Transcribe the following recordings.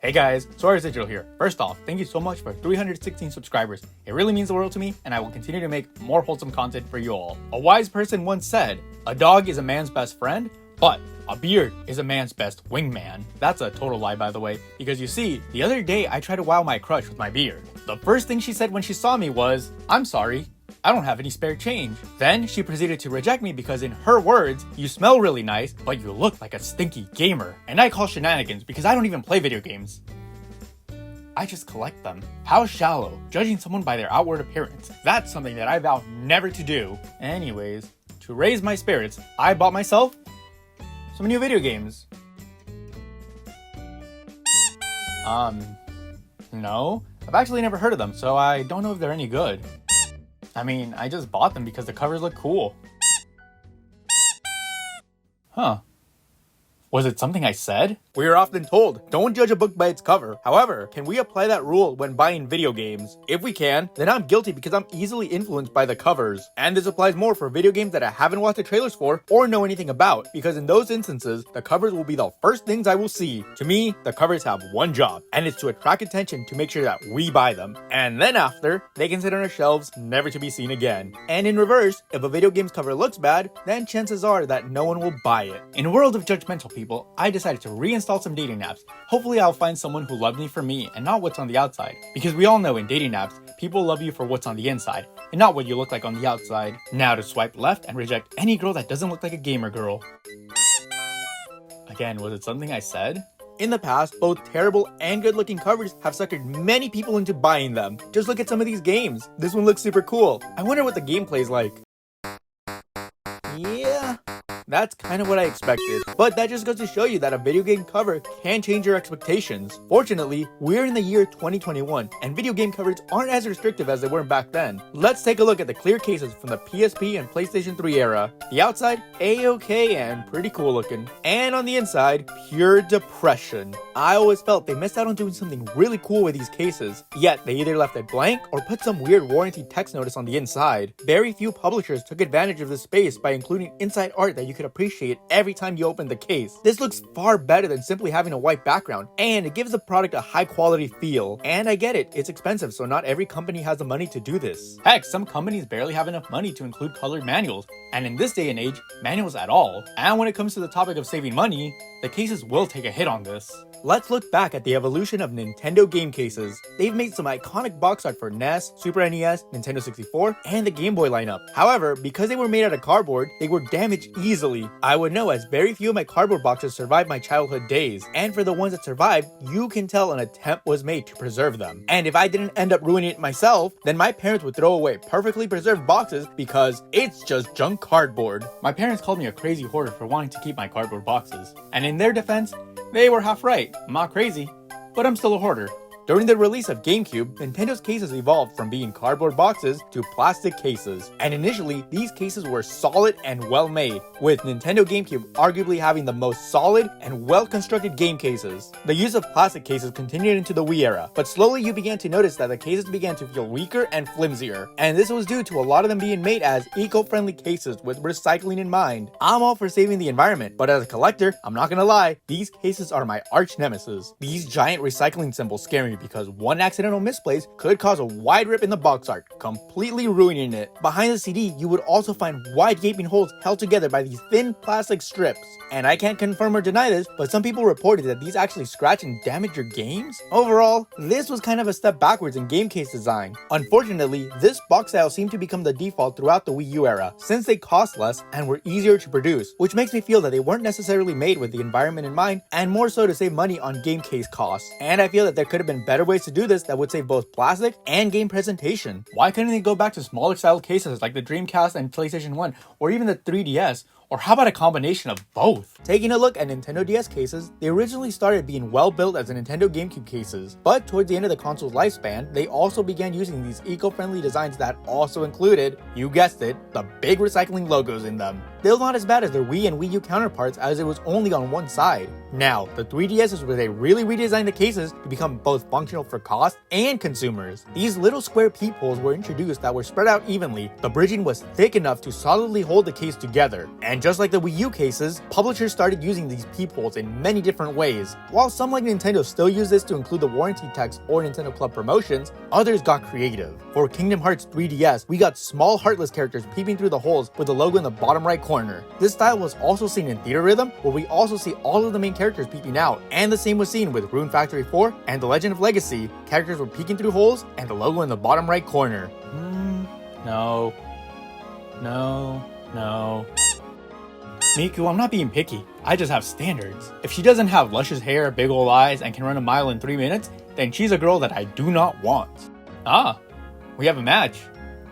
Hey guys, Suarez here. First off, thank you so much for 316 subscribers. It really means the world to me, and I will continue to make more wholesome content for you all. A wise person once said, a dog is a man's best friend, but a beard is a man's best wingman. That's a total lie, by the way, because you see, the other day I tried to wow my crush with my beard. The first thing she said when she saw me was, "I'm sorry, I don't have any spare change." Then she proceeded to reject me because in her words, you smell really nice, but you look like a stinky gamer. And I call shenanigans because I don't even play video games. I just collect them. How shallow, judging someone by their outward appearance. That's something that I vow never to do. Anyways, to raise my spirits, I bought myself some new video games. No. I've actually never heard of them, so I don't know if they're any good. I mean, I just bought them because the covers look cool. Huh. Was it something I said? We are often told, don't judge a book by its cover. However, can we apply that rule when buying video games? If we can, then I'm guilty because I'm easily influenced by the covers. And this applies more for video games that I haven't watched the trailers for or know anything about, because in those instances, the covers will be the first things I will see. To me, the covers have one job, and it's to attract attention to make sure that we buy them. And then after, they can sit on our shelves, never to be seen again. And in reverse, if a video game's cover looks bad, then chances are that no one will buy it. In a world of judgmental people, I decided to reinstall some dating apps. Hopefully I'll find someone who loves me for me and not what's on the outside. Because we all know in dating apps, people love you for what's on the inside and not what you look like on the outside. Now to swipe left and reject any girl that doesn't look like a gamer girl. Again, was it something I said? In the past, both terrible and good-looking covers have suckered many people into buying them. Just look at some of these games. This one looks super cool. I wonder what the gameplay's like. Yeah, that's kind of what I expected. But that just goes to show you that a video game cover can change your expectations. Fortunately, we're in the year 2021, and video game covers aren't as restrictive as they were back then. Let's take a look at the clear cases from the PSP and PlayStation 3 era. The outside, A-okay and pretty cool looking. And on the inside, pure depression. I always felt they missed out on doing something really cool with these cases. Yet, they either left it blank or put some weird warranty text notice on the inside. Very few publishers took advantage of this space by including inside art that you could appreciate every time you open the case. This looks far better than simply having a white background, and it gives the product a high quality feel. And I get it, it's expensive, so not every company has the money to do this. Heck, some companies barely have enough money to include colored manuals, and in this day and age, manuals at all. And when it comes to the topic of saving money, the cases will take a hit on this. Let's look back at the evolution of Nintendo game cases. They've made some iconic box art for NES, Super NES, Nintendo 64, and the Game Boy lineup. However, because they were made out of cardboard, they were damaged easily. I would know as very few of my cardboard boxes survived my childhood days, and for the ones that survived, you can tell an attempt was made to preserve them. And if I didn't end up ruining it myself, then my parents would throw away perfectly preserved boxes because it's just junk cardboard. My parents called me a crazy hoarder for wanting to keep my cardboard boxes, and in their defense, they were half right. I'm not crazy, but I'm still a hoarder. During the release of GameCube, Nintendo's cases evolved from being cardboard boxes to plastic cases. And initially, these cases were solid and well made, with Nintendo GameCube arguably having the most solid and well-constructed game cases. The use of plastic cases continued into the Wii era, but slowly you began to notice that the cases began to feel weaker and flimsier. And this was due to a lot of them being made as eco-friendly cases with recycling in mind. I'm all for saving the environment, but as a collector, I'm not gonna lie, these cases are my arch nemesis. These giant recycling symbols scare me because one accidental misplace could cause a wide rip in the box art, completely ruining it. Behind the CD, you would also find wide gaping holes held together by these thin plastic strips. And I can't confirm or deny this, but some people reported that these actually scratch and damage your games. Overall, this was kind of a step backwards in game case design. Unfortunately, this box style seemed to become the default throughout the Wii U era, since they cost less and were easier to produce, which makes me feel that they weren't necessarily made with the environment in mind, and more so to save money on game case costs. And I feel that there could have been better ways to do this that would save both plastic and game presentation. Why couldn't they go back to smaller style cases like the Dreamcast and PlayStation 1, or even the 3DS? Or how about a combination of both? Taking a look at Nintendo DS cases, they originally started being well built as the Nintendo GameCube cases, but towards the end of the console's lifespan, they also began using these eco-friendly designs that also included, you guessed it, the big recycling logos in them. Still not as bad as their Wii and Wii U counterparts as it was only on one side. Now, the 3DS is where they really redesigned the cases to become both functional for cost and consumers. These little square peepholes were introduced that were spread out evenly. The bridging was thick enough to solidly hold the case together. And just like the Wii U cases, publishers started using these peepholes in many different ways. While some like Nintendo still use this to include the warranty text or Nintendo Club promotions, others got creative. For Kingdom Hearts 3DS, we got small heartless characters peeping through the holes with the logo in the bottom right corner. This style was also seen in Theater Rhythm, where we also see all of the main characters peeping out, and the same was seen with Rune Factory 4 and The Legend of Legacy. Characters were peeking through holes and the logo in the bottom right corner. No. Miku, I'm not being picky. I just have standards. If she doesn't have luscious hair, big ol' eyes, and can run a mile in 3 minutes, then she's a girl that I do not want. Ah, we have a match.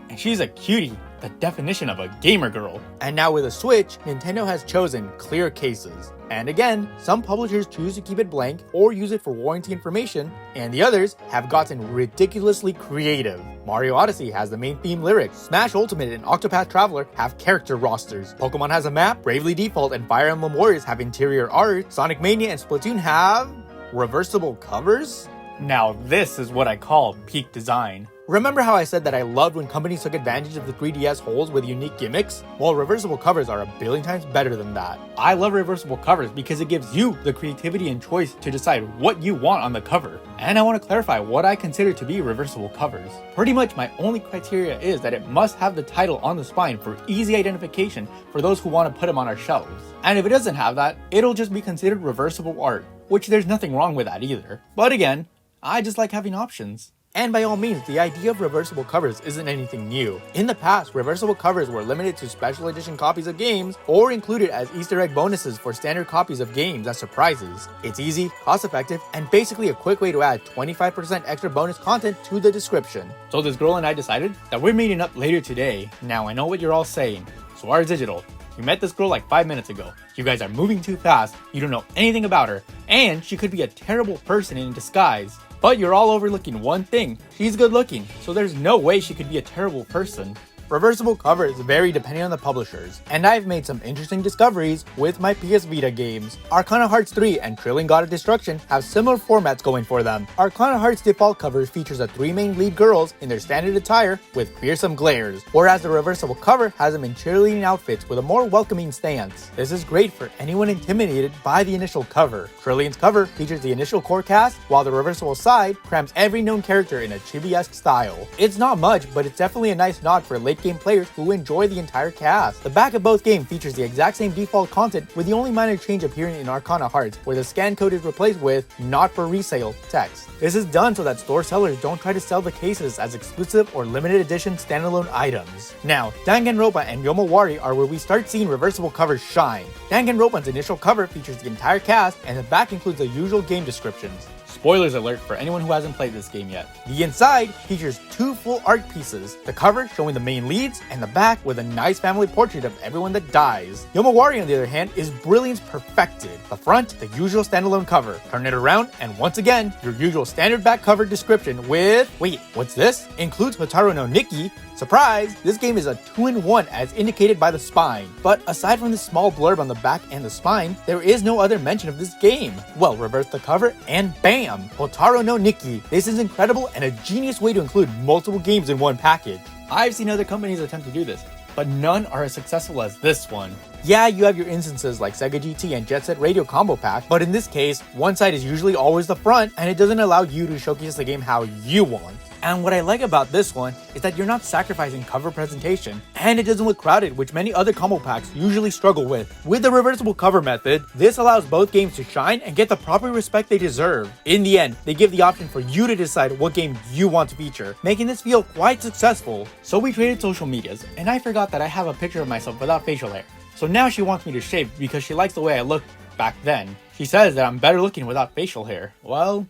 And she's a cutie, the definition of a gamer girl. And now with the Switch, Nintendo has chosen clear cases. And again, some publishers choose to keep it blank or use it for warranty information, and the others have gotten ridiculously creative. Mario Odyssey has the main theme lyrics, Smash Ultimate and Octopath Traveler have character rosters, Pokemon has a map, Bravely Default and Fire Emblem Warriors have interior art, Sonic Mania and Splatoon have reversible covers? Now this is what I call peak design. Remember how I said that I loved when companies took advantage of the 3DS holes with unique gimmicks? Well, reversible covers are a billion times better than that. I love reversible covers because it gives you the creativity and choice to decide what you want on the cover. And I want to clarify what I consider to be reversible covers. Pretty much my only criteria is that it must have the title on the spine for easy identification for those who want to put them on our shelves. And if it doesn't have that, it'll just be considered reversible art, which there's nothing wrong with that either. But again, I just like having options. And by all means, the idea of reversible covers isn't anything new. In the past, reversible covers were limited to special edition copies of games or included as Easter egg bonuses for standard copies of games as surprises. It's easy, cost-effective, and basically a quick way to add 25% extra bonus content to the description. So this girl and I decided that we're meeting up later today. Now I know what you're all saying. Suarez Digital, you met this girl like 5 minutes ago. You guys are moving too fast, you don't know anything about her, and she could be a terrible person in disguise. But you're all overlooking one thing. She's good looking, so there's no way she could be a terrible person. Reversible covers vary depending on the publishers, and I've made some interesting discoveries with my PS Vita games. Arcana Hearts 3 and Trillion God of Destruction have similar formats going for them. Arcana Hearts default cover features the 3 main lead girls in their standard attire with fearsome glares, whereas the reversible cover has them in cheerleading outfits with a more welcoming stance. This is great for anyone intimidated by the initial cover. Trillion's cover features the initial core cast, while the reversible side crams every known character in a chibi-esque style. It's not much, but it's definitely a nice nod for late game players who enjoy the entire cast. The back of both games features the exact same default content, with the only minor change appearing in Arcana Hearts, where the scan code is replaced with "not for resale" text. This is done so that store sellers don't try to sell the cases as exclusive or limited edition standalone items. Now, Danganronpa and Yomawari are where we start seeing reversible covers shine. Danganronpa's initial cover features the entire cast, and the back includes the usual game descriptions. Spoilers alert for anyone who hasn't played this game yet. The inside features 2 full art pieces, the cover showing the main leads, and the back with a nice family portrait of everyone that dies. Yomawari, on the other hand, is brilliance perfected. The front, the usual standalone cover. Turn it around, and once again, your usual standard back cover description with, wait, what's this? Includes Hotaru no Nikki. Surprise! This game is a 2-in-1 as indicated by the spine. But aside from this small blurb on the back and the spine, there is no other mention of this game. Well, reverse the cover and bam! Hotaru no Nikki. This is incredible and a genius way to include multiple games in one package. I've seen other companies attempt to do this, but none are as successful as this one. Yeah, you have your instances like Sega GT and Jet Set Radio Combo Pack, but in this case, one side is usually always the front, and it doesn't allow you to showcase the game how you want. And what I like about this one is that you're not sacrificing cover presentation, and it doesn't look crowded, which many other combo packs usually struggle with. With the reversible cover method, this allows both games to shine and get the proper respect they deserve. In the end, they give the option for you to decide what game you want to feature, making this feel quite successful. So we traded social medias, and I forgot that I have a picture of myself without facial hair. So now she wants me to shave because she likes the way I looked back then. She says that I'm better looking without facial hair. Well,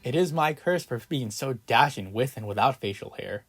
it is my curse for being so dashing with and without facial hair.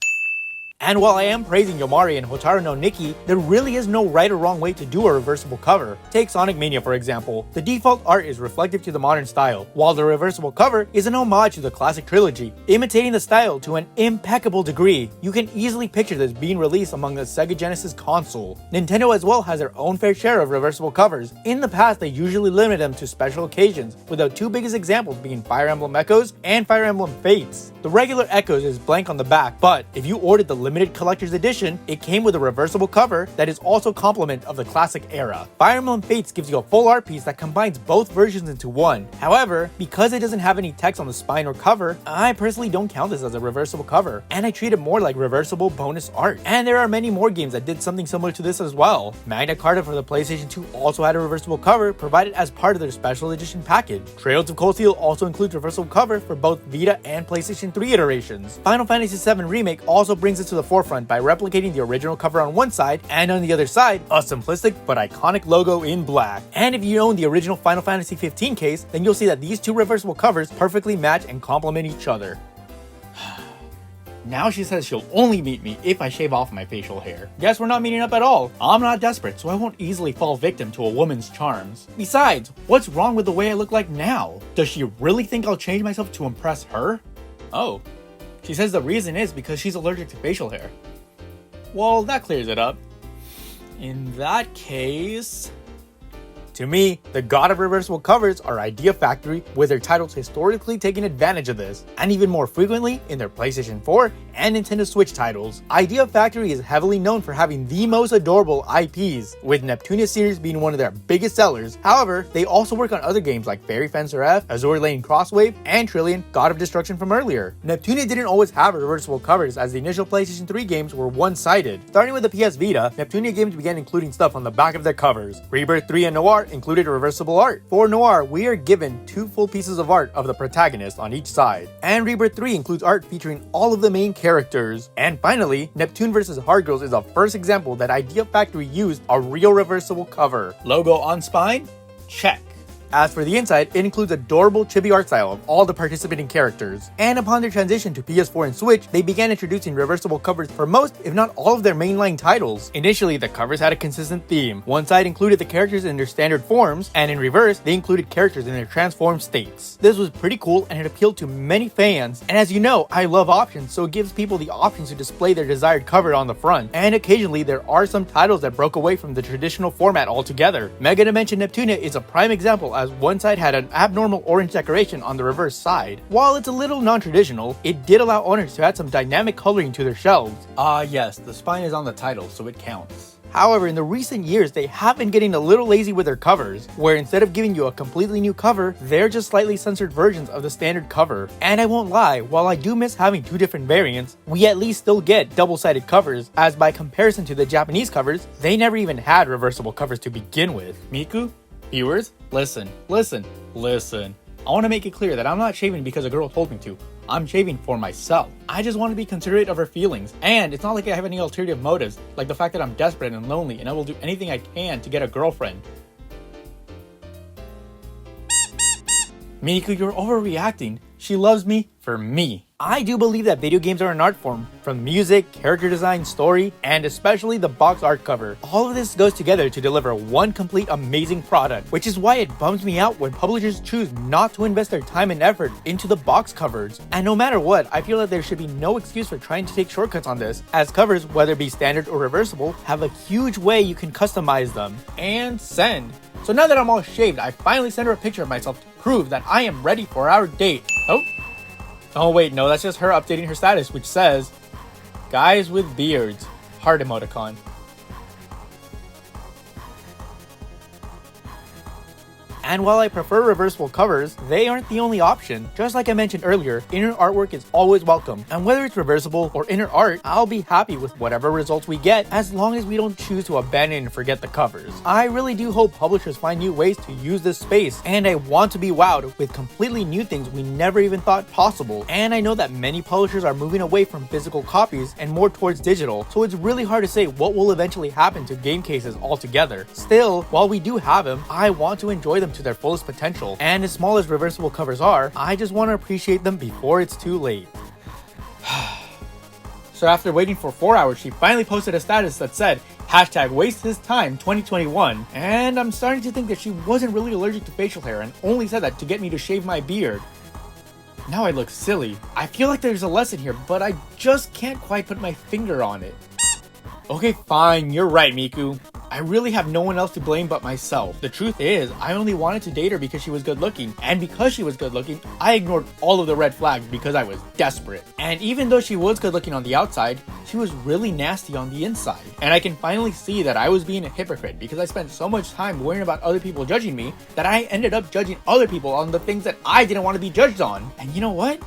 And while I am praising Yomari and Hotaru no Nikki, there really is no right or wrong way to do a reversible cover. Take Sonic Mania for example. The default art is reflective to the modern style, while the reversible cover is an homage to the classic trilogy, imitating the style to an impeccable degree. You can easily picture this being released among the Sega Genesis console. Nintendo as well has their own fair share of reversible covers. In the past, they usually limited them to special occasions, with the two biggest examples being Fire Emblem Echoes and Fire Emblem Fates. The regular Echoes is blank on the back, but if you ordered the limited collector's edition, it came with a reversible cover that is also complement of the classic era. Fire Emblem Fates gives you a full art piece that combines both versions into one. However, because it doesn't have any text on the spine or cover, I personally don't count this as a reversible cover, and I treat it more like reversible bonus art. And there are many more games that did something similar to this as well. Magna Carta for the PlayStation 2 also had a reversible cover provided as part of their special edition package. Trails of Cold Steel also includes reversible cover for both Vita and PlayStation 3 iterations. Final Fantasy VII Remake also brings it to the forefront by replicating the original cover on one side, and on the other side, a simplistic but iconic logo in black. And if you own the original Final Fantasy 15 case, then you'll see that these two reversible covers perfectly match and complement each other. Now she says she'll only meet me if I shave off my facial hair. Guess we're not meeting up at all. I'm not desperate, so I won't easily fall victim to a woman's charms. Besides, what's wrong with the way I look like now? Does she really think I'll change myself to impress her? Oh. She says the reason is because she's allergic to facial hair. Well, that clears it up. In that case... To me, the god of reversible covers are Idea Factory, with their titles historically taking advantage of this, and even more frequently in their PlayStation 4 and Nintendo Switch titles. Idea Factory is heavily known for having the most adorable IPs, with Neptune series being one of their biggest sellers. However, they also work on other games like Fairy Fencer F, Azure Lane Crosswave, and Trillion God of Destruction from earlier. Neptune didn't always have reversible covers, as the initial PlayStation 3 games were one-sided. Starting with the PS Vita, Neptune games began including stuff on the back of their covers. Rebirth 3 and Noir included reversible art. For Noir, we are given two full pieces of art of the protagonist on each side. And Rebirth 3 includes art featuring all of the main characters. And finally, Neptune vs. Hard Girls is the first example that Idea Factory used a real reversible cover. Logo on spine? Check. As for the inside, it includes adorable chibi art style of all the participating characters. And upon their transition to PS4 and Switch, they began introducing reversible covers for most, if not all of their mainline titles. Initially, the covers had a consistent theme. One side included the characters in their standard forms, and in reverse, they included characters in their transformed states. This was pretty cool and it appealed to many fans. And as you know, I love options, so it gives people the options to display their desired cover on the front. And occasionally, there are some titles that broke away from the traditional format altogether. Mega Dimension Neptune is a prime example, as one side had an abnormal orange decoration on the reverse side. While it's a little non-traditional, it did allow owners to add some dynamic coloring to their shelves. Yes, the spine is on the title, so it counts. However, in the recent years, they have been getting a little lazy with their covers, where instead of giving you a completely new cover, they're just slightly censored versions of the standard cover. And I won't lie, while I do miss having two different variants, we at least still get double-sided covers, as by comparison to the Japanese covers, they never even had reversible covers to begin with. Miku? Viewers, listen. I want to make it clear that I'm not shaving because a girl told me to. I'm shaving for myself. I just want to be considerate of her feelings, and it's not like I have any ulterior motives, like the fact that I'm desperate and lonely and I will do anything I can to get a girlfriend. Miku, you're overreacting. She loves me for me. I do believe that video games are an art form, from music, character design, story, and especially the box art cover. All of this goes together to deliver one complete amazing product, which is why it bums me out when publishers choose not to invest their time and effort into the box covers. And no matter what, I feel that there should be no excuse for trying to take shortcuts on this, as covers, whether it be standard or reversible, have a huge way you can customize them. And send. So now that I'm all shaved, I finally sent her a picture of myself to prove that I am ready for our date. Oh wait, no, that's just her updating her status, which says, guys with beards, heart emoticon. And while I prefer reversible covers, they aren't the only option. Just like I mentioned earlier, inner artwork is always welcome. And whether it's reversible or inner art, I'll be happy with whatever results we get, as long as we don't choose to abandon and forget the covers. I really do hope publishers find new ways to use this space, and I want to be wowed with completely new things we never even thought possible. And I know that many publishers are moving away from physical copies and more towards digital, so it's really hard to say what will eventually happen to game cases altogether. Still, while we do have them, I want to enjoy them to their fullest potential, and as small as reversible covers are, I just want to appreciate them before it's too late. So after waiting for 4 hours, she finally posted a status that said, #WasteHisTime 2021. And I'm starting to think that she wasn't really allergic to facial hair and only said that to get me to shave my beard. Now I look silly. I feel like there's a lesson here, but I just can't quite put my finger on it. Okay, fine, you're right, Miku. I really have no one else to blame but myself. The truth is, I only wanted to date her because she was good looking, and because she was good looking, I ignored all of the red flags because I was desperate. And even though she was good looking on the outside, she was really nasty on the inside. And I can finally see that I was being a hypocrite because I spent so much time worrying about other people judging me that I ended up judging other people on the things that I didn't want to be judged on. And you know what?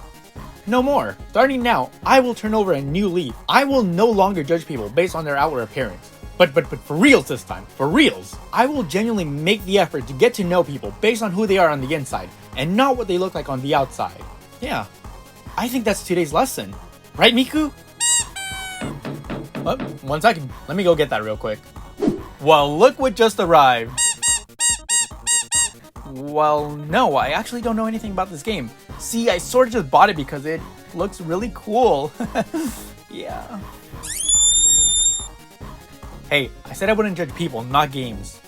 No more. Starting now, I will turn over a new leaf. I will no longer judge people based on their outward appearance. But for reals this time, for reals. I will genuinely make the effort to get to know people based on who they are on the inside, and not what they look like on the outside. Yeah, I think that's today's lesson. Right, Miku? Oh, 1 second. Let me go get that real quick. Well, look what just arrived. Well, no, I actually don't know anything about this game. See, I sort of just bought it because it looks really cool. Yeah. Hey, I said I wouldn't judge people, not games.